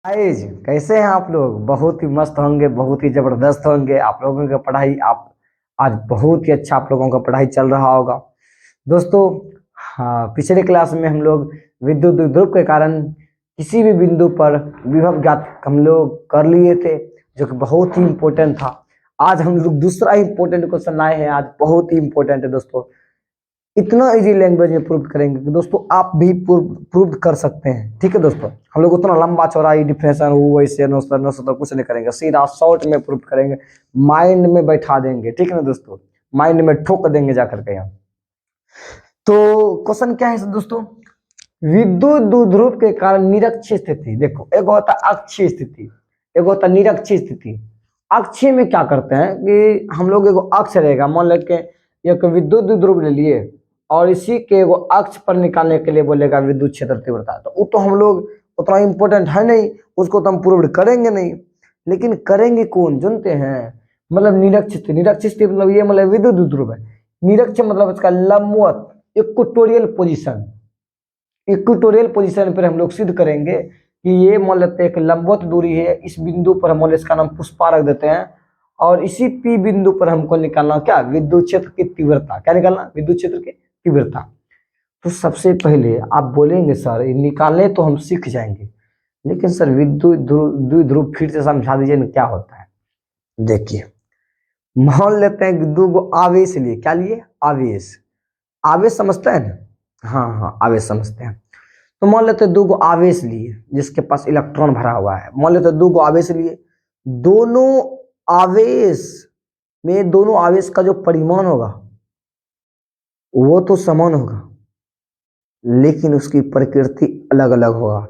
Guys, कैसे हैं आप लोग? बहुत ही मस्त होंगे, बहुत ही जबरदस्त होंगे। आप लोगों की पढ़ाई आप आज बहुत ही अच्छा आप लोगों का पढ़ाई चल रहा होगा दोस्तों। हाँ, पिछले क्लास में हम लोग विद्युत द्विध्रुव के कारण किसी भी बिंदु पर विभव ज्ञात हम लोग कर लिए थे, जो कि बहुत ही इम्पोर्टेंट था। आज हम लोग दूसरा इम्पोर्टेंट क्वेश्चन लाए हैं। आज बहुत ही इम्पोर्टेंट है दोस्तों। इतना इजी लैंग्वेज में प्रूव करेंगे कि दोस्तों आप भी प्रूव कर सकते हैं। ठीक है दोस्तों, हम लोग उतना लंबा चौड़ा डिफिनेशन वो वैसे तो कुछ नहीं करेंगे, सीधा शॉर्ट में प्रूव करेंगे, माइंड में बैठा देंगे। ठीक है ना दोस्तों, माइंड में ठोक देंगे जाकर के यहाँ। तो क्वेश्चन क्या है दोस्तों? विद्युत द्विध्रुव के कारण निरक्षीय स्थिति। देखो, एक होता है अक्षीय स्थिति, एक होता है निरक्षीय स्थिति। अक्षीय में क्या करते हैं कि हम लोग एगो अक्ष रहेगा, मान लो के एक विद्युत द्विध्रुव ले लिए और इसी के एगो अक्ष पर निकालने के लिए बोलेगा विद्युत क्षेत्र तीव्रता। तो वो तो हम लोग उतना इंपॉर्टेंट है नहीं, उसको तो हम प्रूव करेंगे नहीं। लेकिन करेंगे कौन जानते हैं? मतलब निरक्षित। निरक्षित मतलब ये मतलब विद्युत द्विध्रुव है। निरक्ष मतलब इसका लंबवत इक्वेटोरियल पोजीशन। इक्वेटोरियल पोजीशन पर हम लोग सिद्ध करेंगे कि ये मान लेते हैं एक लंबवत दूरी है। इस बिंदु पर हम इसका नाम पुष्पा रख देते हैं और इसी पी बिंदु पर हमको निकालना क्या? विद्युत क्षेत्र की तीव्रता। क्या निकालना? विद्युत क्षेत्र की तीव्रता। तो सबसे पहले आप बोलेंगे सर निकालने तो हम सीख जाएंगे, लेकिन सर विद्युत द्विध्रुव फिर से समझा दीजिए ना क्या होता है। देखिए, मान लेते हैं कि दो गो आवेश लिए। क्या लिए? आवेश। आवेश समझते हैं ना? हाँ हाँ, आवेश समझते हैं। तो मान लेते हैं दो गो आवेश लिए जिसके पास इलेक्ट्रॉन भरा हुआ है। मान लेते हैं दो गो आवेश लिए, दोनों आवेश में दोनों आवेश का जो परिमाण होगा वो तो समान होगा, लेकिन उसकी प्रकृति अलग अलग होगा।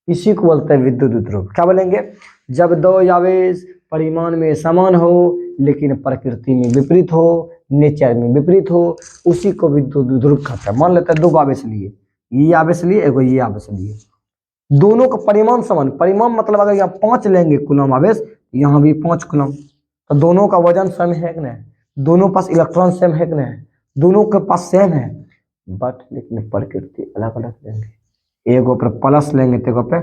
इसी को बोलते हैं विद्युत द्विध्रुव। क्या बोलेंगे? जब दो आवेश परिमाण में समान हो लेकिन प्रकृति में विपरीत हो, नेचर में विपरीत हो, उसी को विद्युत द्विध्रुव कहते हैं। मान लेते हैं दो आवेश लिए, ये आवेश लिए, एगो ये आवेश लिए, दोनों का परिमाण समान। परिमाण मतलब अगर यहाँ 5 लेंगे कूलम आवेश, यहाँ भी 5 कूलम, तो दोनों का वजन सेम है कि नहीं? दोनों पास इलेक्ट्रॉन सेम है कि नहीं? दोनों के पास सेम है, बट लेकिन प्रकृति अलग अलग लेंगे। एगो पर प्लस लेंगे तो एगो पे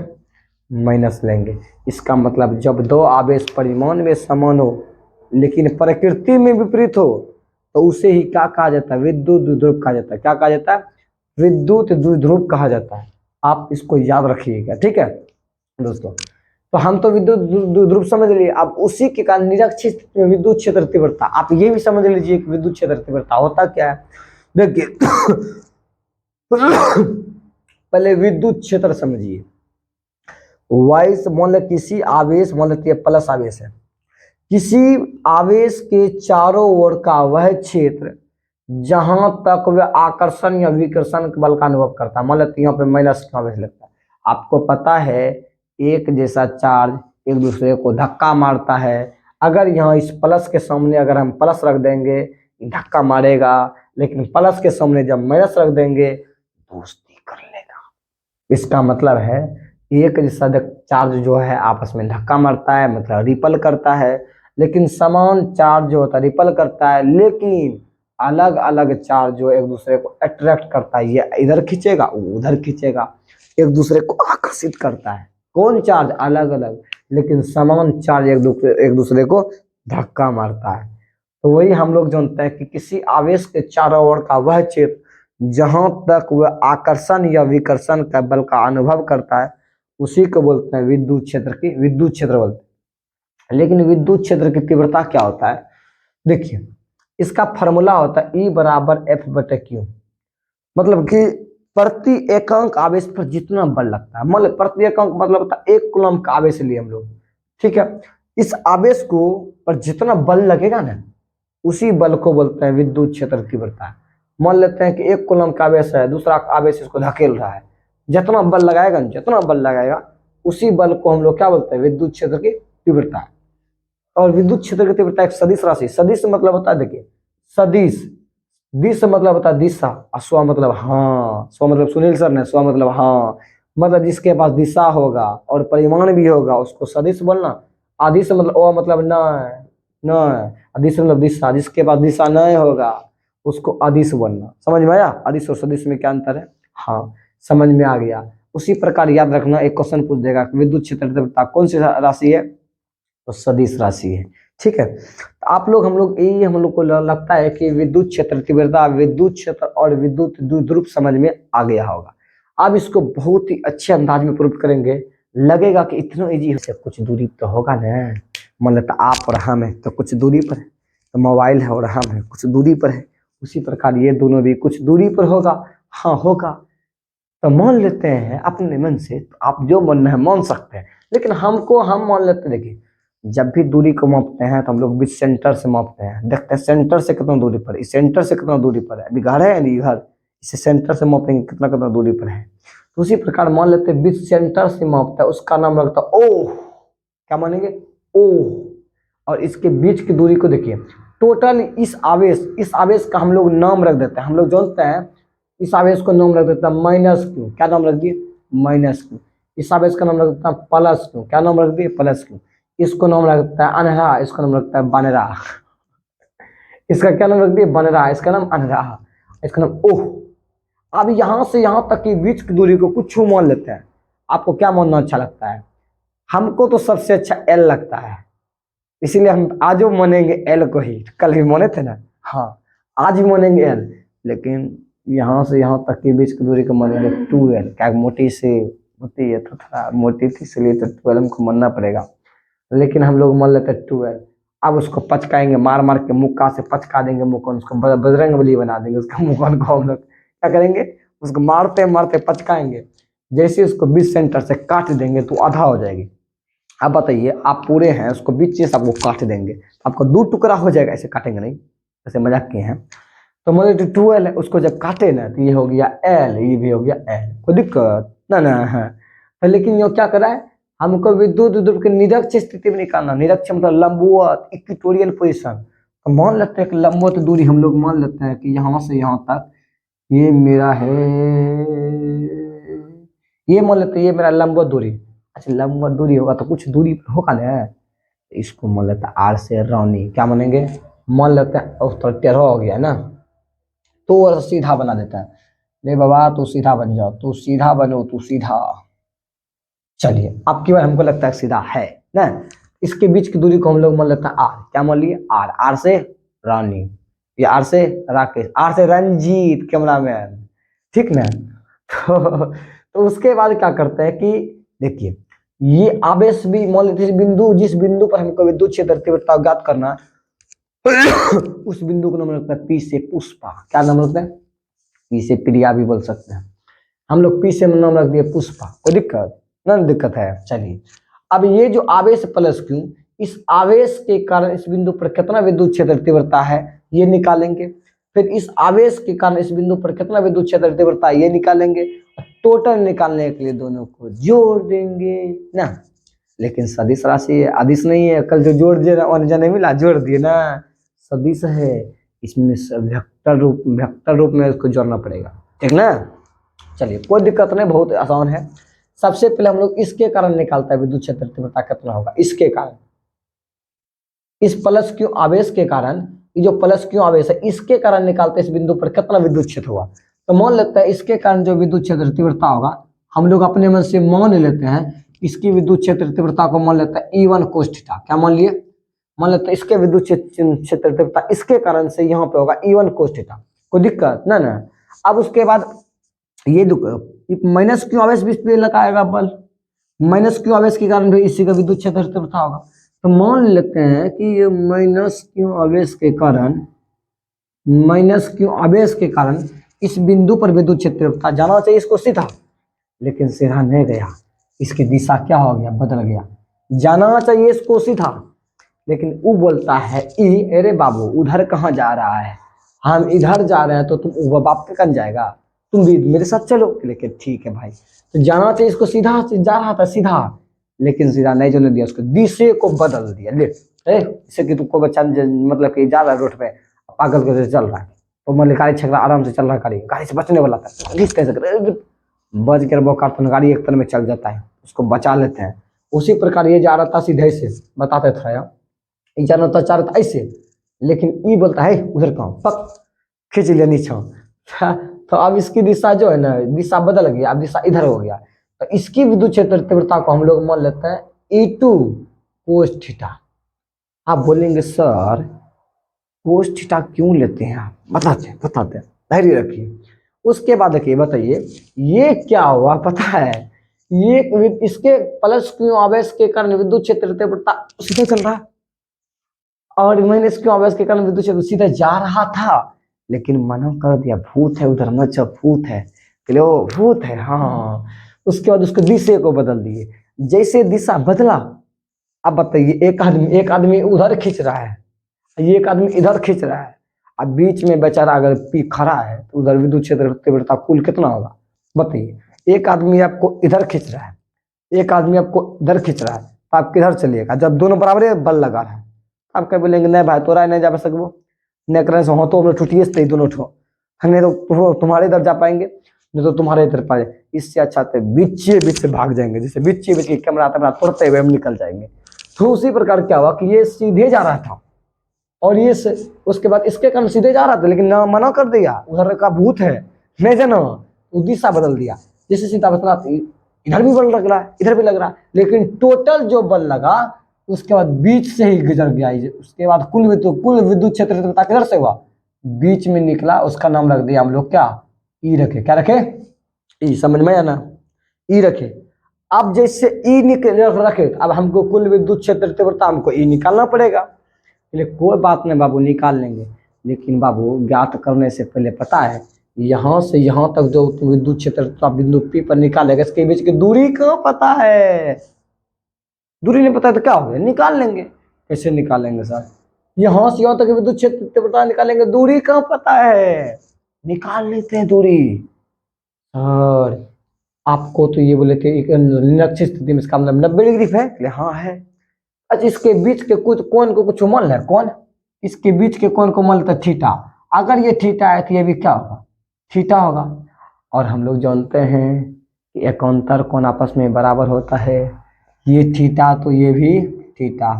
माइनस लेंगे। इसका मतलब जब दो आवेश परिमाण में समान हो लेकिन प्रकृति में विपरीत हो तो उसे ही क्या कहा जाता है? विद्युत द्विध्रुव कहा जाता है। क्या कहा जाता है? विद्युत द्विध्रुव कहा जाता है। आप इसको याद रखिएगा, ठीक है दोस्तों। तो हम तो विद्युत द्विध्रुव समझ लिए। अब उसी के कारण निरक्षीय स्थिति में विद्युत क्षेत्र तीव्रता आप ये भी समझ लीजिए कि विद्युत क्षेत्र तीव्रता होता क्या है। देखिए पहले विद्युत क्षेत्र समझिए। वाइस मान लो किसी आवेश, मान लेते हैं प्लस आवेश है, किसी आवेश के चारों ओर का वह क्षेत्र जहां तक वह आकर्षण या विकर्षण बल का अनुभव करता है। मान लेते यहाँ पे माइनस का आवेश लगता है। आपको पता है एक जैसा चार्ज एक दूसरे को धक्का मारता है। अगर यहाँ इस प्लस के सामने अगर हम प्लस रख देंगे धक्का मारेगा, लेकिन प्लस के सामने जब माइनस रख देंगे दोस्ती कर लेगा। इसका मतलब है एक जैसा चार्ज जो है आपस में धक्का मारता है, मतलब रिपल करता है। लेकिन समान चार्ज जो होता है रिपल करता है, लेकिन अलग अलग चार्ज जो एक दूसरे को अट्रैक्ट करता है। ये इधर खींचेगा वो उधर खींचेगा, एक दूसरे को आकर्षित करता है। कौन चार्ज? अलग अलग, लेकिन समान चार्ज एक दूसरे को धक्का मारता है। तो वही हम लोग जानते हैं कि किसी आवेश के चारों ओर का वह क्षेत्र जहां तक वह आकर्षण या विकर्षण का बल का अनुभव करता है उसी को बोलते हैं विद्युत क्षेत्र की विद्युत क्षेत्र बोलते हैं। लेकिन विद्युत क्षेत्र की तीव्रता क्या होता है? देखिए, इसका फॉर्मूला होता है E बराबर F/Q। मतलब कि प्रति एकांक आवेश पर जितना बल लगता है, मतलब प्रति एकांक मतलब होता है 1 कूलम का आवेश लिए हम लोग, ठीक है। इस आवेश को पर जितना बल लगेगा ना उसी बल को बोलते हैं विद्युत क्षेत्र तीव्रता। मान लेते हैं कि 1 कूलम का आवेश है, दूसरा आवेश इसको धकेल रहा है, जितना बल लगाएगा ना, जितना बल लगाएगा उसी बल को हम लोग क्या बोलते हैं? विद्युत क्षेत्र की तीव्रता। और विद्युत क्षेत्र की तीव्रता एक सदिश राशि। सदिश मतलब होता है, देखिए सदिश, दिश मतलब होता है दिशा, और स्व मतलब हाँ, स्व मतलब सुनील सर ने, स्व मतलब हाँ, मतलब जिसके पास दिशा होगा और परिमाण भी होगा उसको सदिश बोलना। आदिश मतलब ओ मतलब न न, अदिश मतलब दिशा, जिसके पास दिशा नहीं होगा उसको अदिश बोलना। समझ में आया? अदिश और सदिश में क्या अंतर है? हाँ, समझ में आ गया। उसी प्रकार याद रखना, एक क्वेश्चन पूछ देगा विद्युत क्षेत्र तीव्रता कौन सी राशि है, तो सदिश राशि है। ठीक है, तो आप लोग हम लोग यही हम लोग को लगता है कि विद्युत क्षेत्र तीव्रता, विद्युत क्षेत्र और विद्युत द्विध्रुव समझ में आ गया होगा। अब इसको बहुत ही अच्छे अंदाज में प्रूव करेंगे, लगेगा कि इतना इजी है, कुछ दूरी तो होगा ना, मान लेता आप और हम है तो कुछ दूरी पर है, तो मोबाइल है और हम है कुछ दूरी पर है, उसी प्रकार ये दोनों भी कुछ दूरी पर होगा। हाँ होगा, तो मान लेते हैं अपने मन से, तो आप जो मानना है मान सकते हैं, लेकिन हमको हम मान लेते हैं। देखिए जब भी दूरी को मापते हैं तो हम लोग बीच सेंटर से मापते हैं, देखते हैं सेंटर से कितना दूरी पर है, इस सेंटर से कितना दूरी पर है, अभी घर है नहीं घर, इसे सेंटर से मापेंगे कितना कितना दूरी पर है। तो उसी प्रकार मान लेते हैं बीच सेंटर से मापता है, उसका नाम लगता है ओह, क्या मानेंगे ओह। और इसके बीच की दूरी को देखिए, टोटल इस आवेश का हम लोग नाम रख देते हैं, हम लोग जानते हैं इस आवेश को नाम रख देता है माइनस क्यू, क्या नाम रख दिए माइनस क्यू। इस आवेश का नाम रख देता है प्लस क्यू, क्या नाम रख दिए प्लस क्यू। इसको नाम रखता है अनहरा, इसको नाम रखता है बनरा, इसका क्या नाम रख दिए बनरा, इसका नाम अनहरा, इसका नाम ओह। अब यहां से यहां तक की बीच की दूरी को कुछ मान लेते हैं, आपको क्या मानना अच्छा लगता है? हमको तो सबसे अच्छा एल लगता है, इसीलिए हम आज मानेंगे एल को ही, कल भी माने थे ना, हाँ आज भी मानेंगे एल, लेकिन यहाँ से यहाँ तक के बीच की दूरी को मानेंगे 2L, क्या मोटी से होती है तो थोड़ा मोटी थी इसलिए तो 12 को मानना पड़ेगा, लेकिन हम लोग मान लेते 2L। अब उसको पचकाएंगे, मार मार के मुक्का से पचका देंगे मुक्कन, उसको बजरंग बली बना देंगे उसका मुक्कन को। हम लोग क्या करेंगे, उसको मारते मारते पचकाएंगे, जैसे उसको बीच सेंटर से काट देंगे तो आधा हो जाएगी। अब बताइए आप पूरे हैं, उसको बीच से आपको काट देंगे, आपको 2 टुकड़ा हो जाएगा, ऐसे काटेंगे नहीं, ऐसे मजाक किए हैं। तो मान लीजिए 2L है, उसको जब काटे ना तो ये हो गया L, ये भी हो गया L, कोई दिक्कत ना ना है। तो लेकिन ये क्या करा है, हमको विद्युत द्विध्रुव के निरक्ष स्थिति में निकालना, निरक्ष मतलब लंबवत इक्वेटोरियल पोजीशन। तो मान लेते हैं कि लंबवत दूरी हम लोग मान लेते हैं कि यहाँ से यहाँ तक ये मेरा है, ये मान लेते हैं ये मेरा लंबवत दूरी। अच्छा लंबवत दूरी होगा तो कुछ दूरी पर होगा ना, इसको मान लेते हैं आर से रानी, क्या मानेंगे, मान लेते हैं उस तरह टेढ़ा हो गया ना, तो सीधा बना देता है, नहीं बाबा तू सीधा बन जाओ, तू सीधा बनो, तू सीधा। चलिए आपकी बार हमको लगता है सीधा है ना, इसके बीच की दूरी को हम लोग मान लेते हैं आर, क्या मान लिए आर, आर से रानी, ये आर से राकेश, आर से रंजीत कैमरामैन, ठीक ना। तो उसके बाद क्या करते हैं कि देखिए ये आवेश भी मान लेते हैं बिंदु, जिस बिंदु पर हमको विद्युत क्षेत्र तीव्रता ज्ञात करना उस बिंदु को नाम रखता है पी से पुष्पा, क्या नाम रखते हैं, पी से प्रिया भी बोल सकते हैं, हम लोग पी से नाम रख दिए पुष्पा, कोई दिक्कत ना, दिक्कत है। चलिए अब ये जो आवेश प्लस क्यू, इस आवेश के कारण इस बिंदु पर कितना विद्युत क्षेत्र तीव्रता है ये निकालेंगे, फिर इस आवेश के कारण इस बिंदु पर कितना विद्युत क्षेत्र तीव्रता ये निकालेंगे, टोटल निकालने के लिए दोनों को जोड़ देंगे ना। लेकिन सदिश राशि है, आदिश नहीं है, कल जो जोड़ दिए नहीं मिला, जोड़ दिए ना, सदिश है, इसमें वेक्टर रूप में उसको जोड़ना पड़ेगा, ठीक ना। चलिए कोई दिक्कत नहीं, बहुत आसान है। सबसे पहले हम लोग इसके कारण निकालता है विद्युत क्षेत्र तीव्रता कितना होगा, इसके कारण, इस प्लस क्यू आवेश के कारण, ये जो प्लस क्यू आवेश है इसके कारण निकालते हैं इस बिंदु पर कितना विद्युत क्षेत्र हुआ। तो मान लेते हैं इसके कारण जो विद्युत क्षेत्र तीव्रता होगा, हम लोग अपने मन से मान लेते हैं इसकी विद्युत क्षेत्र तीव्रता को मान लेते हैं E1 cos थीटा, क्या मान लिए, मान लेते हैं इसके विद्युत क्षेत्र तीव्रता इसके कारण से यहाँ पे होगा E1 cos थीटा, कोई दिक्कत ना ना। अब उसके बाद ये माइनस क्यू आवेश भी इस पे लगाएगा बल, माइनस क्यू आवेश के कारण भी इसी का विद्युत क्षेत्र तीव्रता होगा। तो मान लेते हैं कि ये माइनस क्यू आवेश के कारण, माइनस क्यू आवेश के कारण इस बिंदु पर विद्युत क्षेत्र तीव्रता जाना चाहिए इसको सीधा, लेकिन सीधा नहीं गया, इसकी दिशा क्या हो गया, बदल गया, जाना चाहिए इसको सीधा, लेकिन वो बोलता है ई, अरे बाबू उधर कहाँ जा रहा है, हम इधर जा रहे हैं तो तुम वापस कन जाएगा, तुम भी मेरे साथ चलो, लेकिन ठीक है भाई, तो जाना चाहिए इसको सीधा, जा रहा था सीधा, लेकिन सीधा नहीं जाने दिया, उसको दिशे को बदल दिया। ले जैसे कि तुमको बच्चा मतलब कि जा रहा है रोड पे, पागल के चल रहा है, तो मान गाड़ी छकड़ा आराम से चल रहा है, गाड़ी से बचने वाला था, कैसे बच कर बोकार तो गाड़ी एक तरह में चल जाता है, उसको बचा लेते हैं। उसी प्रकार ये जा रहा था सीधे से, बताते था यार, ये जाना था चाह रहा था ऐसे, लेकिन ये बोलता है उधर कहाँ, पक खींच लिया नीचे। तो अब इसकी दिशा जो है ना, दिशा बदल गया, अब दिशा इधर हो गया, तो इसकी विद्युत क्षेत्र तीव्रता को हम लोग मान लेते हैं E2 कोस थीटा। आप बोलेंगे सर कोस थीटा क्यों लेते हैं आप, बताते हैं, धैर्य रखिए। उसके बाद देखिए बताइए ये क्या हुआ पता है, ये इसके प्लस क्यू आवेश के कारण विद्युत क्षेत्र तीव्रता सीधा चल रहा है और माइनस क्यू आवेश के कारण विद्युत क्षेत्र सीधा जा रहा था, लेकिन मना कर दिया भूत है उधर मत जाओ, भूत है लो भूत है हाँ। उसके बाद उसके दिशा को बदल दिए, जैसे दिशा बदला अब बताइए एक आदमी उधर खींच रहा है, एक आदमी इधर खींच रहा है, अब बीच में बेचारा अगर पी खड़ा है तो उधर विद्युत क्षेत्र तीव्रता कुल कितना होगा बताइए। एक आदमी आपको इधर खींच रहा है, एक आदमी आपको इधर खींच रहा है, तो आप किधर चलिएगा, जब दोनों बराबर बल लगा रहा है आप क्या बोलेंगे नहीं भाई तोरा नहीं जा सकबो, नहीं करने से हो तो हम टूटिए दोनों ठो, नहीं तो तुम्हारे इधर जा पाएंगे नहीं तो तुम्हारे इधर पाए, इससे अच्छा तो बीच से भाग जाएंगे, जैसे बीच के कैमरा तोड़ते हुए हम निकल जाएंगे। तो उसी प्रकार क्या हुआ कि ये सीधे जा रहा था और ये उसके बाद इसके कारण सीधे जा रहा था, लेकिन ना मना कर दिया उधर का भूत है नहीं जाना, वो दिशा बदल दिया, जैसे सीधा बदला इधर भी बल लग रहा है इधर भी लग रहा है, लेकिन टोटल जो बल लगा उसके बाद बीच से ही गुजर गया। उसके बाद कुल विद्युत क्षेत्र किधर से हुआ बीच में निकला, उसका नाम रख दिया हम लोग क्या ई रखे, क्या रखे ई, समझ में आया ना ई रखे। अब जैसे ई रखे अब हमको कुल विद्युत क्षेत्र तीव्रता हमको ई निकालना पड़ेगा, कोई बात नहीं बाबू निकाल लेंगे, लेकिन बाबू ज्ञात करने से पहले पता है यहाँ से यहाँ तक जो विद्युत क्षेत्र बिंदु P पर निकालेगा इसके बीच की दूरी कहाँ पता है, दूरी नहीं पता है तो क्या हो गया निकाल लेंगे। कैसे निकालेंगे सर, यहाँ से यहाँ तक विद्युत क्षेत्र तीव्रता निकालेंगे, दूरी कहाँ पता है निकाल लेते हैं दूरी। और आपको तो ये बोले थे निरक्षित स्थिति में इसका मतलब 90 डिग्री है, हाँ है। अच्छा इसके बीच के कुछ कोण को कुछ मान ले, कौन इसके बीच के कोण को मान लेता थीटा, अगर ये थीटा है तो ये भी क्या होगा थीटा होगा, और हम लोग जानते हैं कि एकांतर कोण आपस में बराबर होता है, ये थीटा तो ये भी थीटा,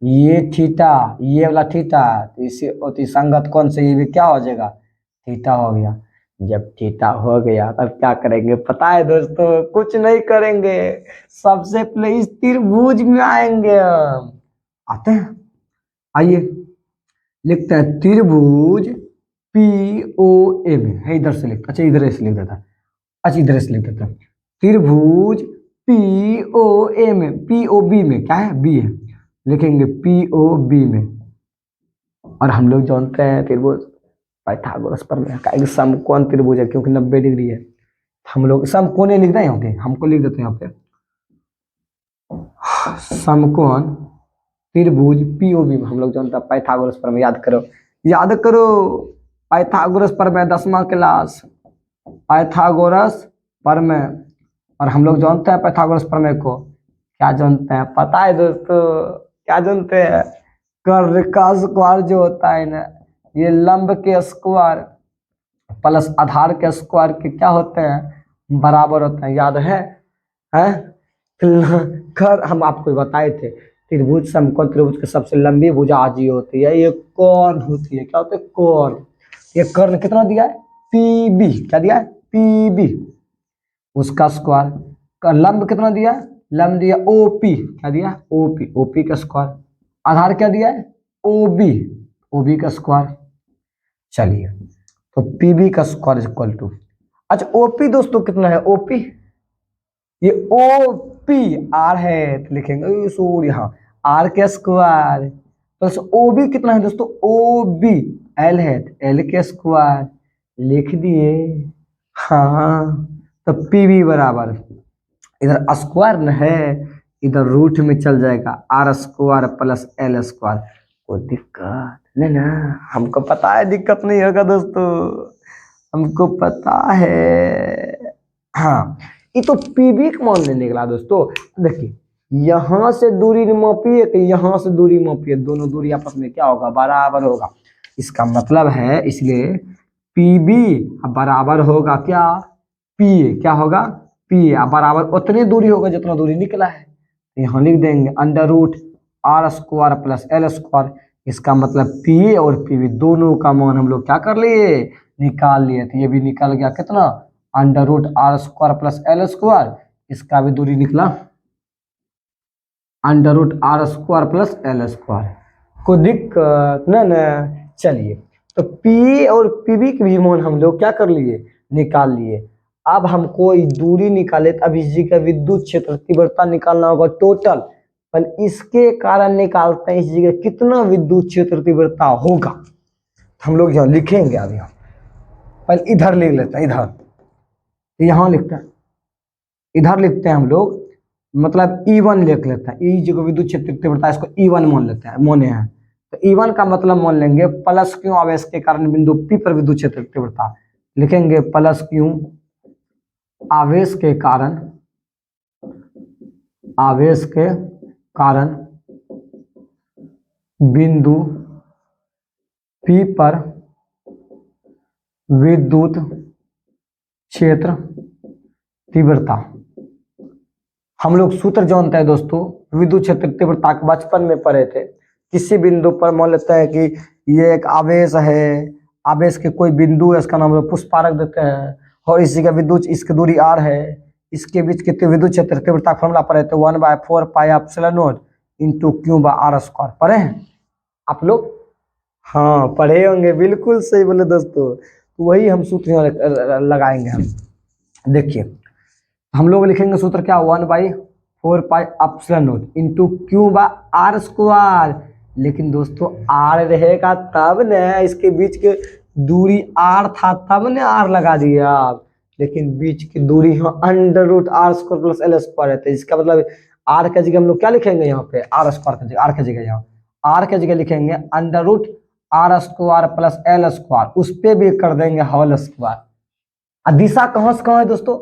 ये थीटा ये वाला थीटा, तो इसी अति संगत कोण से ये भी क्या हो जाएगा थीटा हो गया। जब थीटा हो गया तब क्या करेंगे पता है दोस्तों, कुछ नहीं करेंगे, सबसे पहले इस त्रिभुज में आएंगे हम, आते हैं आइए लिखते हैं त्रिभुज POM है, इधर से लिखता, अच्छा इधर से लिख देता, अच्छा इधर से लिख देता त्रिभुज POM POB में क्या है बी है, लिखेंगे POB में। और हम लोग जानते हैं त्रिभुज पाइथागोरस प्रमेय का समकोण त्रिभुज है क्योंकि 90 डिग्री है, हम लोग समकोण लिख दें यहाँ पे, हमको लिख देते हैं यहाँ पे समकोण त्रिभुज POB में हम लोग जानते हैं पाइथागोरस प्रमेय, याद करो पाइथागोरस प्रमेय 10वां क्लास पाइथागोरस प्रमेय। और हम लोग जानते हैं पाइथागोरस प्रमेय को क्या जानते हैं पता है दोस्तों, क्या जानते हैं कर्ण का स्क्वायर जो होता है ना, ये लंब के स्क्वायर प्लस आधार के स्क्वायर के क्या होते हैं बराबर होते हैं, याद है कर हम आपको बताए थे त्रिभुज समकोण त्रिभुज की सबसे लंबी भुजा आज ये होती है, ये कौन होती है क्या होता है कौन, ये कर्ण कितना दिया है PB, क्या दिया है PB, उसका स्क्वायर का लंब कितना दिया है लंब दिया OP, क्या दिया OP का स्क्वायर, आधार क्या दिया है OB का स्क्वायर। चलिए तो PB का स्क्वायर इज इक्वल टू, अच्छा OP दोस्तों कितना है OP, ये OP R है तो लिखेंगे सूर्य यहाँ R के स्क्वायर प्लस OB कितना है दोस्तों OB L है तो L के स्क्वायर लिख दिए, हाँ तो PB बराबर इधर स्क्वायर न है इधर रूट में चल जाएगा R square plus L square, कोई दिक्कत नहीं ना, हमको पता है दिक्कत नहीं होगा दोस्तों, हमको पता है। हाँ ये तो PB का मान नहीं निकला दोस्तों, देखिए यहाँ से दूरी मापिए कि यहाँ से दूरी मापिए, दोनों दूरी आपस में क्या होगा बराबर होगा, इसका मतलब है इसलिए PB बराबर होगा क्या PA, क्या होगा PA बराबर उतनी दूरी होगा जितना दूरी निकला है, यहाँ लिख देंगे under root R square plus L square, इसका मतलब PA और PB दोनों का मान हम लोग क्या कर लिए निकाल लिए, तो ये भी निकल गया कितना under root R square plus L square, इसका भी दूरी निकला √r² प्लस l²। कोई दिक्कत न न। चलिए, तो P और PB के भी मान हम लोग क्या कर लिए, निकाल लिए। अब हम कोई दूरी निकाले तो अब इस जी का विद्युत क्षेत्र तीव्रता निकालना होगा टोटल, पर इसके कारण निकालते हैं इस जगह कितना विद्युत क्षेत्र तीव्रता होगा। हम लोग यहाँ लिखेंगे, अब यहाँ पर इधर लिख लेते हैं, इधर यहाँ लिखते हैं, इधर लिखते हैं हम लोग, मतलब E1 लिख लेते हैं। ई जो विद्युत क्षेत्र तीव्रता इसको E1 मान लेते हैं, माने हैं। तो E1 का मतलब मान लेंगे प्लस क्यू आवेश के कारण बिंदु P पर विद्युत क्षेत्र तीव्रता, लिखेंगे प्लस क्यू आवेश के कारण, आवेश के कारण बिंदु P पर विद्युत क्षेत्र तीव्रता। हम लोग सूत्र जानते हैं दोस्तों, विद्युत क्षेत्र तीव्रता के बचपन में पढ़े थे। किसी बिंदु पर मान लेते हैं कि ये एक आवेश है, आवेश के कोई बिंदु है, इसका नाम लोग पुष्पारक देते हैं, और इसी का विद्युत, इसकी दूरी r है, इसके बीच कितने विद्युत क्षेत्र तीव्रता फॉर्मूला पढ़े थे 1/4πε0 × Q/r²। पढ़े हैं आप लोग? हाँ पढ़े होंगे, बिल्कुल सही बोले दोस्तों। तो वही हम सूत्र लगाएंगे हम। देखिए हम लोग लिखेंगे सूत्र क्या, 1/4πε0 × Q/r²। लेकिन दोस्तों r रहेगा तब न, इसके बीच के दूरी r था तब न r लगा दिया आप, लेकिन बीच की दूरी यहाँ √r² प्लस l² है। तो इसका मतलब r के जगह हम लोग क्या लिखेंगे, यहाँ पे r² की जगह, r की जगह यहाँ r के जगह लिखेंगे √r² प्लस l², उस पे भी कर देंगे होल²। दिशा कहाँ से कहाँ है दोस्तों,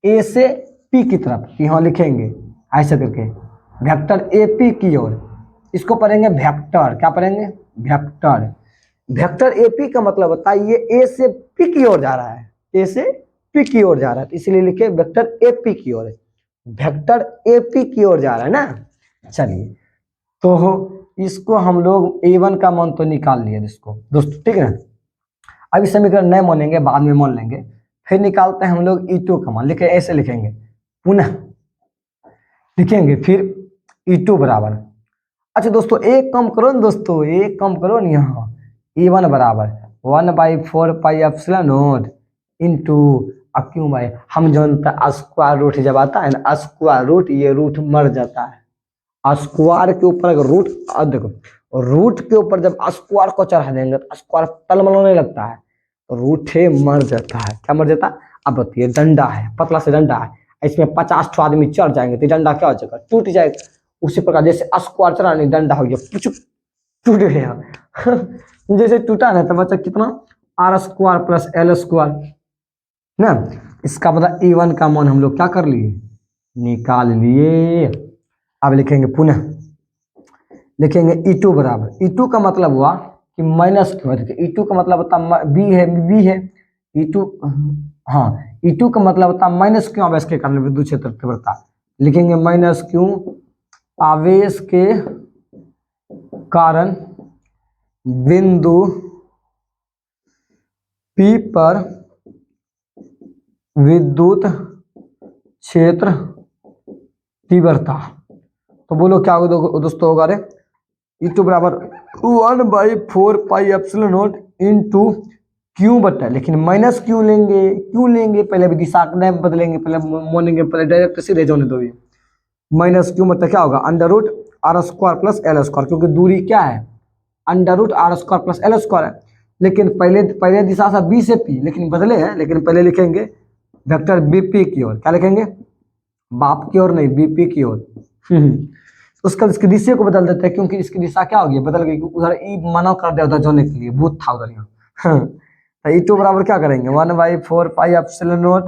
A से P की तरफ, यहाँ लिखेंगे ऐसे करके वेक्टर AP की ओर। इसको पढ़ेंगे वेक्टर, क्या पढ़ेंगे, वेक्टर। वेक्टर AP का मतलब होता है ये A से P की ओर जा रहा है, A से P की ओर जा रहा है, तो इसलिए लिखे वेक्टर AP की ओर, वेक्टर AP की ओर जा रहा है ना। चलिए, तो इसको हम लोग A1 का मान तो निकाल लिए इसको दोस्तों, ठीक है। अभी समीकरण नहीं मानेंगे, बाद में मान लेंगे। फिर निकालते हैं हम लोग E2 का मान, लिखे ऐसे लिखेंगे, पुनः लिखेंगे फिर E2 बराबर। अच्छा दोस्तों एक कम करो न दोस्तों, एक कम करो न, यहाँ E1 बराबर 1/4πε0 × क्यों भाई, हम जानते स्क्वायर रूट जब आता है ना, स्क्वायर रूट, ये रूट मर जाता है। स्क्वायर के ऊपर अगर रूट, देखो रूट के ऊपर जब स्क्वायर को चढ़ा देंगे तो स्क्वायर टलमलाने लगता है, तो रूट है मर जाता है। क्या मर जाता है, अब बताइए, डंडा है, पतला से डंडा है, इसमें 50 आदमी चढ़ जाएंगे तो डंडा क्या हो जाएगा, टूट जाएगा। उसी प्रकार जैसे स्क्वायर चढ़ा नहीं, डंडा हो गया टूट गया जैसे टूटा ना, तो बच्चा कितना r² प्लस l² ना। इसका मतलब E1 का मान हम लोग क्या कर लिए, निकाल लिए। अब लिखेंगे पुनः, लिखेंगे E2 बराबर, E2 का मतलब हुआ कि माइनस क्यों है, E2 का मतलब होता B है E2, हाँ E2 का मतलब होता है माइनस क्यों आवेश के कारण विद्युत क्षेत्र तीव्रता, लिखेंगे माइनस क्यों आवेश के कारण बिंदु P पर विद्युत क्षेत्र तीव्रता। तो बोलो क्या होगा दोस्तों, होगा रे E2 बराबर 1/4πε0 × Q बटा, लेकिन माइनस क्यों लेंगे, पहले भी दिशा नहीं बदलेंगे, पहले मानेंगे, पहले डायरेक्ट सीधे जाने दो। माइनस क्यों मतलब क्या होगा, √r² प्लस l², क्योंकि दूरी क्या है, √r² प्लस l² है। लेकिन पहले दिशा था B से P, लेकिन बदले हैं, लेकिन पहले लिखेंगे वेक्टर BP की ओर, क्या लिखेंगे, बाप की ओर नहीं, BP की ओर उसका इसकी दिशा को बदल देते हैं, क्योंकि इसकी दिशा क्या होगी, बदल गई, उधर ई मना कर दिया उधर जाने के लिए, भूत था उधर यहाँ तो E2 बराबर क्या करेंगे 1/4πε0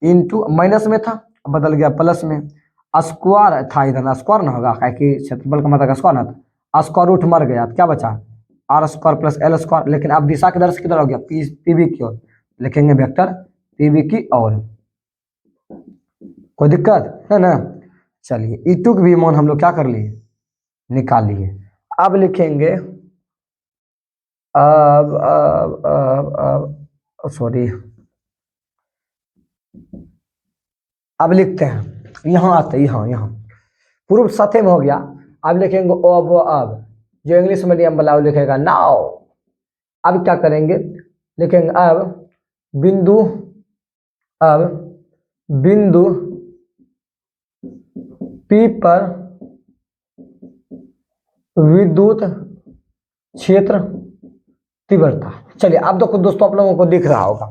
× माइनस में था, बदल गया प्लस में, स्क्वायर था इधर, स्क्वायर ना होगा, कि क्षेत्रफल का मतलब स्क्वायर ना था, स्क्वायर रूट मर गया, क्या बचा r² प्लस l²। लेकिन अब दिशा किधर से किधर हो गया, PB की ओर, लिखेंगे वेक्टर PB की ओर। कोई दिक्कत है ना। चलिए E2 के भी मान हम लोग क्या कर लिए, निकाल लिए। अब लिखेंगे, अब सॉरी, अब लिखते हैं यहाँ आता है, यहाँ यहाँ पूर्व साथे में हो गया। अब लिखेंगे अब जो इंग्लिश मीडियम वाला वो लिखेगा नाउ। अब क्या करेंगे, लिखेंगे अब बिंदु P पर विद्युत क्षेत्र तीव्रता। चलिए अब देखो दोस्तों आप लोगों को दिख रहा होगा।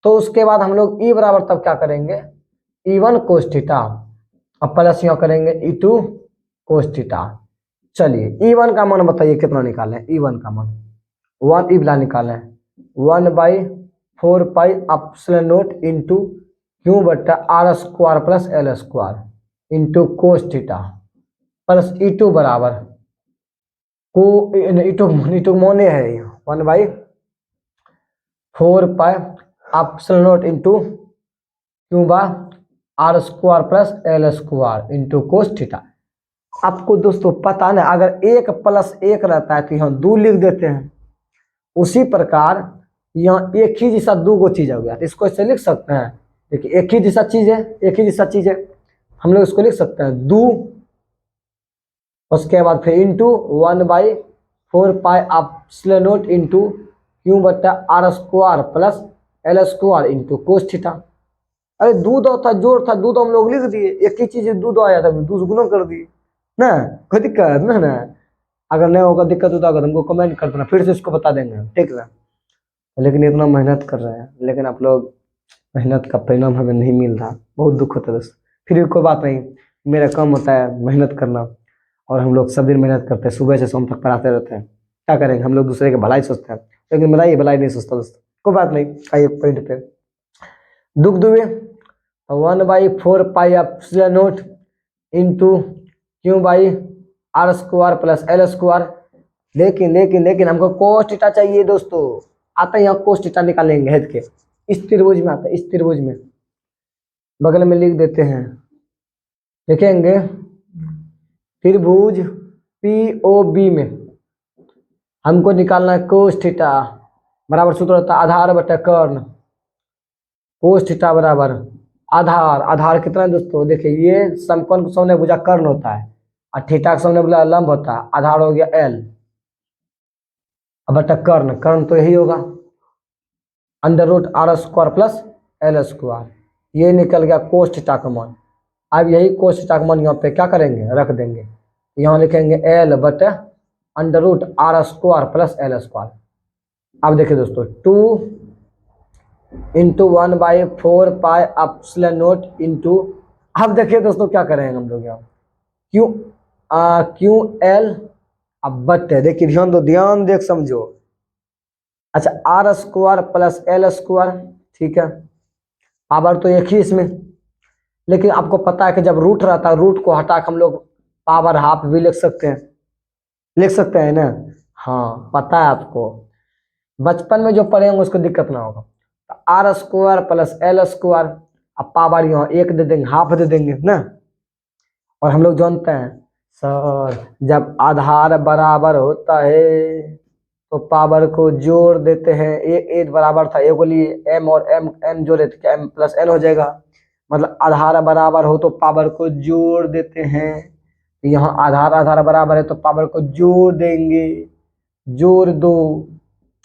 तो उसके बाद हम लोग E बराबर तब क्या करेंगे, E1 कोस थीटा, अब प्लस यहाँ करेंगे E2 कोस थीटा। चलिए E1 का मान बताइए कितना निकालें, E1 का मान 1 इबला निकालें 1/4 pi epsilon naught into q बट्टा r square plus L square into cos theta plus E2 बराबर को E2 मोने है 1/4 pi epsilon naught into q बा r square plus L square into cos theta. आपको दोस्तों पता ना, अगर 1 + 1 रहता है तो यहाँ 2 लिख देते हैं। उसी प्रकार यहाँ एक ही जैसा 2 गो चीज हो गया तो इसको ऐसे लिख सकते हैं। देखिए एक ही जैसा चीज है, हम लोग इसको लिख सकते हैं 2, उसके बाद फिर into 1/4 pi epsilon naught into q बट्टा r square plus L square into cos theta. अरे 2 था, जोड़ था 2 हम लोग लिख दिए, एक ही चीज 2 आया था 2 गुना कर दिए ना, कोई दिक्कत ना। अगर नहीं होगा दिक्कत होता अगर हमको कमेंट कर देना, फिर से इसको बता देंगे, ठीक है। लेकिन इतना मेहनत कर रहे हैं, लेकिन आप लोग मेहनत का परिणाम हमें नहीं मिल रहा, बहुत दुख होता है दोस्त। फिर भी कोई बात नहीं, मेरा काम होता है मेहनत करना, और हम लोग सब दिन मेहनत करते हैं, सुबह से शाम तक पढ़ाते रहते हैं। क्या करेंगे, हम लोग दूसरे की भलाई सोचते हैं, लेकिन मेरा भलाई नहीं सोचता दोस्त। कोई बात नहीं, आइए पॉइंट पे। दुख दुए 1/4 pi epsilon naught into Q by R square plus L square. लेकिन हमको कोस थीटा चाहिए दोस्तों। आता है यहाँ कोस थीटा निकालेंगे हेड के, इस त्रिभुज में आता है, इस त्रिभुज में बगल में लिख देते हैं, लिखेंगे त्रिभुज POB में हमको निकालना है कोस थीटा बराबर सूत्र होता है आधार बटा कर्ण। कोस थीटा बराबर आधार कितना है दोस्तों, देखिए ये समकोण के सामने भुजा कर्ण होता है और थीटा के सामने भुजा लंब होता है, आधार हो गया L बटा कर्ण तो यही होगा √r² प्लस एल स्क्वायर। ये निकल गया कोस थीटा का मान। अब यही कोस थीटा का मान यहाँ पे क्या करेंगे, रख देंगे, यहाँ लिखेंगे L बटा √r² प्लस एल स्क्वायर। अब देखिए दोस्तों 2 into 1/4 pi epsilon naught into, अब देखिए दोस्तों क्या करेंगे हम लोग यहाँ क्यू एल, अब बटे देखिए ध्यान देख समझो। अच्छा r² प्लस एल स्क्वायर, ठीक है, पावर तो एक ही इसमें, लेकिन आपको पता है कि जब रूट रहता है रूट को हटा के हम लोग पावर हाफ भी लिख सकते हैं ना। हाँ पता है आपको, बचपन में जो पढ़ेंगे उसको दिक्कत ना होगा। r² प्लस एल स्क्वायर, अब पावर यहाँ 1 दे देंगे, हाफ दे देंगे ना। और हम लोग जानते हैं सर जब आधार बराबर होता है तो पावर को जोड़ देते हैं। ए बराबर था, ए को लिए m और n जोड़े तो m प्लस n हो जाएगा, मतलब आधार बराबर हो तो पावर को जोड़ देते हैं। यहाँ आधार बराबर है तो पावर को जोड़ देंगे, जोड़ दो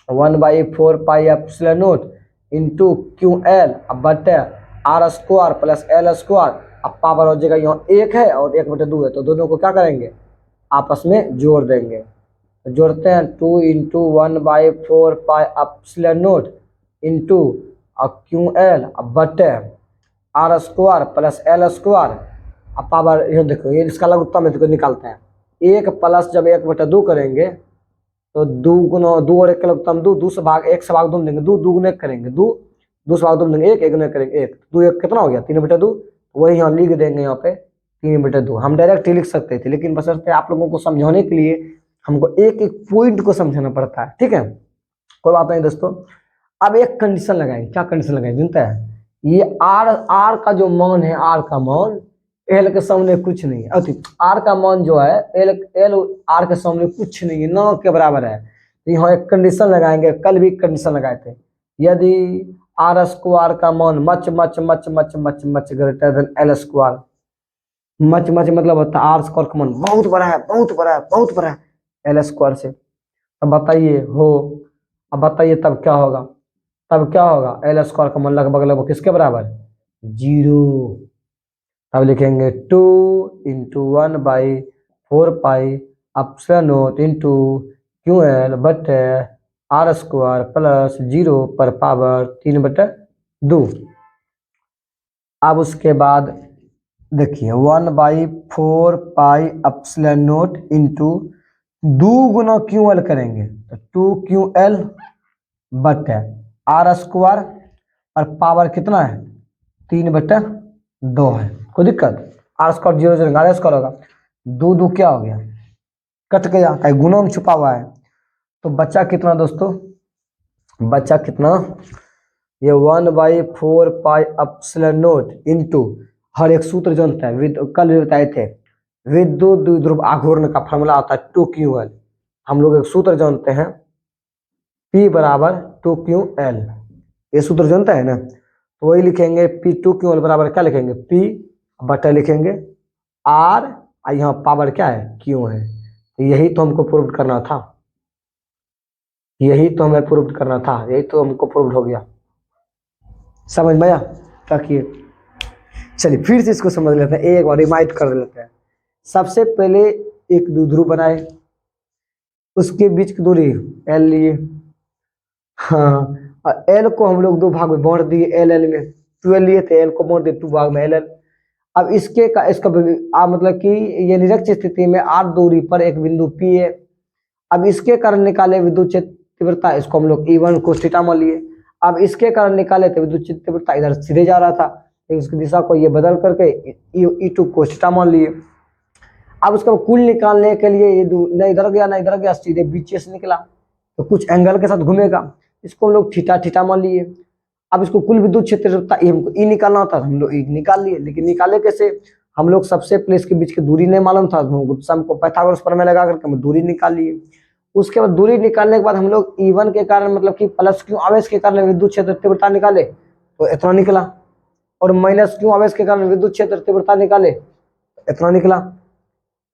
1/4 pi epsilon naught into Q L अब बटे r² प्लस एल स्क्वायर। अब पावर हो जाएगा यहाँ 1 है और 1/2 है, तो दोनों को क्या करेंगे आपस में जोड़ देंगे। तो जोड़ते हैं 2 into 1/4 pi epsilon naught into Q L अब बटे r² प्लस एल स्क्वायर। अब पावर ये देखो, ये इसका लघुत्तम में देखो निकालते हैं, 1 प्लस जब 1/2 करेंगे तो 2 गुना 2 और 1 का लघुत्तम 2 से भाग 1 से भाग 2 देंगे, 2 गुने करेंगे 2 से भाग 2 देंगे 1 गुने करेंगे 1, 2 1 कितना हो गया 3/2। वही यहाँ लिख देंगे यहाँ पे 3/2। हम डायरेक्ट ही लिख सकते थे, लेकिन बशर्ते आप लोगों को समझाने के लिए हमको एक एक पॉइंट को समझाना पड़ता है, ठीक है, कोई बात नहीं दोस्तों। अब एक कंडीशन लगाएंगे, क्या कंडीशन लगाएंगे जानते हैं, ये आर का जो मान है, आर का मान एल के सामने कुछ नहीं है, आर का मान जो है एल आर के सामने कुछ नहीं है, न के बराबर है। तो यहाँ एक कंडीशन लगाएंगे, कल भी कंडीशन लगाए थे, यदि r² का मान much greater than L square much much मतलब होता है आर स्क्वायर कॉमन, बहुत बड़ा है, बहुत बड़ा है, बहुत बड़ा है एल स्क्वायर से। अब बताइए हो, अब बताइए तब क्या होगा, तब क्या होगा, एल स्क्वायर कॉमन लगभग लगभग किसके बराबर, 0। तब लिखेंगे 2 × 1/4 pi epsilon naught into Q L बटे आर स्क्वायर प्लस 0 पर पावर 3/2। अब उसके बाद देखिए 1/4 pi epsilon naught into 2 × QL करेंगे तो 2QL बटे आर स्क्वायर और पावर कितना है 3/2 है। कोई दिक्कत, आर स्क्वायर 0 0 आर स्क्वायर होगा, 2 क्या हो गया, कट गया, कहीं गुणों में छुपा हुआ है। तो बच्चा कितना दोस्तों, बच्चा कितना, ये 1/4 पाई एप्सिलॉन नॉट इंटू, हर एक सूत्र जानता है, कल भी बताए थे, विद्युत द्विध्रुव आघूर्ण का फॉर्मूला आता है 2QL। हम लोग एक सूत्र जानते हैं P बराबर 2QL, ये सूत्र जानता है ना, तो वही लिखेंगे P2QL बराबर क्या लिखेंगे, P बटा लिखेंगे R, यहाँ पावर क्या है Q है। तो यही तो हमको प्रूव करना था, यही तो हमें प्रूव करना था, यही तो हमको प्रूव हो गया। समझ में आया, ताकि चलिए फिर से इसको समझ लेते हैं, एक बार रिमाइंड कर लेते हैं। सबसे पहले एक द्विध्रुव बनाए, उसके बीच की दूरी L लिए, हाँ, एल को हम लोग 2 भाग में बांट दिए, एल एल में 12 लिए थे, एल को बांट दिए 2 भाग में एल एल। अब इसके का इसका मतलब कि ये निरक्ष स्थिति में r दूरी पर एक बिंदु P है। अब इसके कारण निकाले विद्युत क्षेत्र तीव्रता, इसको हम लोग E1 cos थीटा मान लिए। अब इसके कारण निकाले थे विद्युत क्षेत्र तीव्रता इधर सीधे जा रहा था, लेकिन उसकी दिशा को ये बदल करके E2 cos थीटा मान लिए। अब उसका कुल निकालने के लिए ये न इधर गया ना इधर गया, सीधे बीच से निकला, तो कुछ एंगल के साथ घूमेगा, इसको हम लोग थीटा थीटा मान लिए। अब इसको कुल विद्युत क्षेत्र हमको ई निकालना था, हम लोग ई निकाल लिए, लेकिन निकाले कैसे, हम लोग सबसे पहले इसके बीच की दूरी नहीं मालूम था, हमको पाइथागोरस प्रमेय लगा करके हम दूरी निकाल लिए। उसके बाद दूरी निकालने के बाद हम लोग E1 के कारण मतलब कि प्लस क्यू आवेश के कारण विद्युत क्षेत्र तीव्रता निकाले तो इतना निकला, और माइनस क्यू आवेश के कारण विद्युत क्षेत्र तीव्रता निकाले इतना निकला।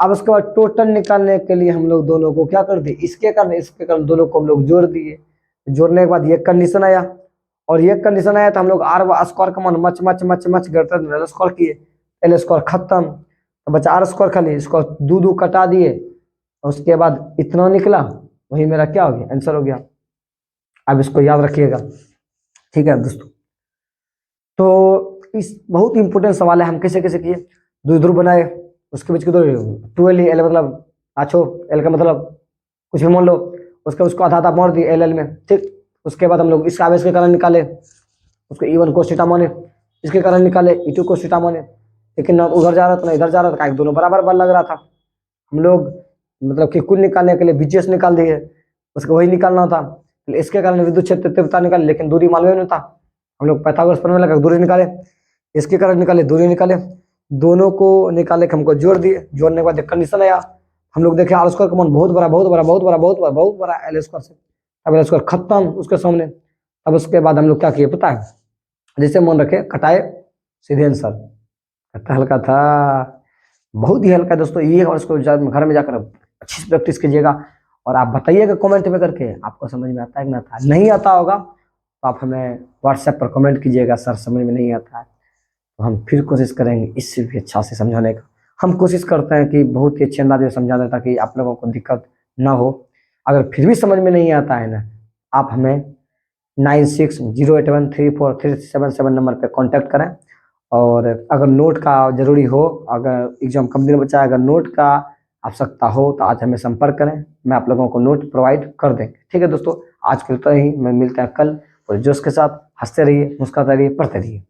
अब उसके बाद टोटल निकालने के लिए हम लोग दोनों को क्या कर दिए, इसके कारण दोनों को हम लोग जोड़ दिए। जोड़ने के बाद ये कंडीशन आया, और ये कंडीशन आया तो हम लोग आर स्क्वायर का मान मच मच मच मच करते एल स्क्वायर किए, एल स्क्वायर खत्म, तो बचा आर स्क्वायर खाली, इसको 2 कटा दिए, उसके बाद इतना निकला, वही मेरा क्या हो गया, आंसर हो गया। अब इसको याद रखिएगा, ठीक है दोस्तों। तो इस बहुत इंपॉर्टेंट सवाल है, हम कैसे कैसे किए, द्विध्रुव बनाए, उसके बीच की दूरी 12 एल मतलब आछो एल का मतलब कुछ भी मान लो, उसके उसको आधा आधा बांट दिए एल एल में, ठीक। उसके बाद हम लोग इस आवेश के कारण निकाले, उसको E1 cos थीटा माने, इसके कारण निकाले E2 cos थीटा माने, लेकिन ना उधर जा रहा था ना इधर जा रहा था, दोनों बराबर बल लग रहा था। हम लोग मतलब कि कुल निकालने के लिए बीजीएस निकाल दिए, उसको वही निकालना था, इसके कारण विद्युत क्षेत्र तीव्रता निकाले, लेकिन दूरी मालूम नहीं था, हम लोग पाइथागोरस प्रमेय लगा दूरी निकाले, इसके कारण निकाले दूरी निकाले, दोनों को निकाले के हमको जोड़ दिए। जोड़ने के बाद कंडीशन आया, हम लोग देखे आर स्क्वायर का मान बहुत बड़ा बहुत बड़ा बहुत बड़ा बहुत बड़ा बहुत बड़ा एल स्क्वायर से, अब एल स्क्वायर खत्म उसके सामने। अब उसके बाद हम लोग क्या किए पता है, जैसे मन रखे कटाए सीधे आंसर, कट्टा हल्का था, बहुत ही हल्का दोस्तों ये, और इसको घर में जाकर अच्छी से प्रैक्टिस कीजिएगा, और आप बताइएगा कमेंट में करके आपको समझ में आता है कि नहीं आता होगा तो आप हमें व्हाट्सएप पर कमेंट कीजिएगा, सर समझ में नहीं आता है, तो हम फिर कोशिश करेंगे इससे भी अच्छा से समझाने का। हम कोशिश करते हैं कि बहुत ही अच्छे अंदाज में समझा दें ताकि आप लोगों को दिक्कत ना हो। अगर फिर भी समझ में नहीं आता है ना, आप हमें 9608134377 नंबर पे कांटेक्ट करें, और अगर नोट का जरूरी हो, अगर एग्जाम कम दिन बचा है, अगर नोट का आवश्यकता हो तो आज हमें संपर्क करें, मैं आप लोगों को नोट प्रोवाइड कर देंगे। ठीक है दोस्तों, आज के लिए तो ही, मैं मिलते हैं कल, और जोश के साथ हंसते रहिए, मुस्कुराते रहिए, पढ़ते रहिए।